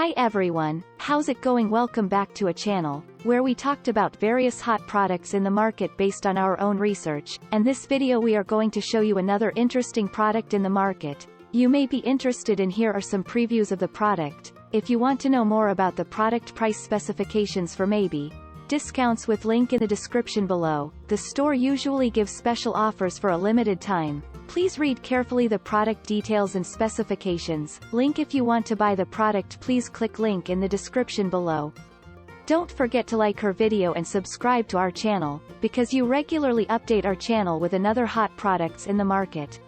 Hi everyone, how's it going? Welcome back to a channel where we talked about various hot products in the market based on our own research, and this video we are going to show you another interesting product in the market. You may be interested in. Here are some previews of the product. If you want to know more about the product, price specifications for maybe discounts, with link in the description below. The store usually gives special offers for a limited time. Please read carefully the product details and specifications. Link if you want to buy the product. Please click link in the description below. Don't forget to like our video and subscribe to our channel, because you regularly update our channel with another hot products in the market.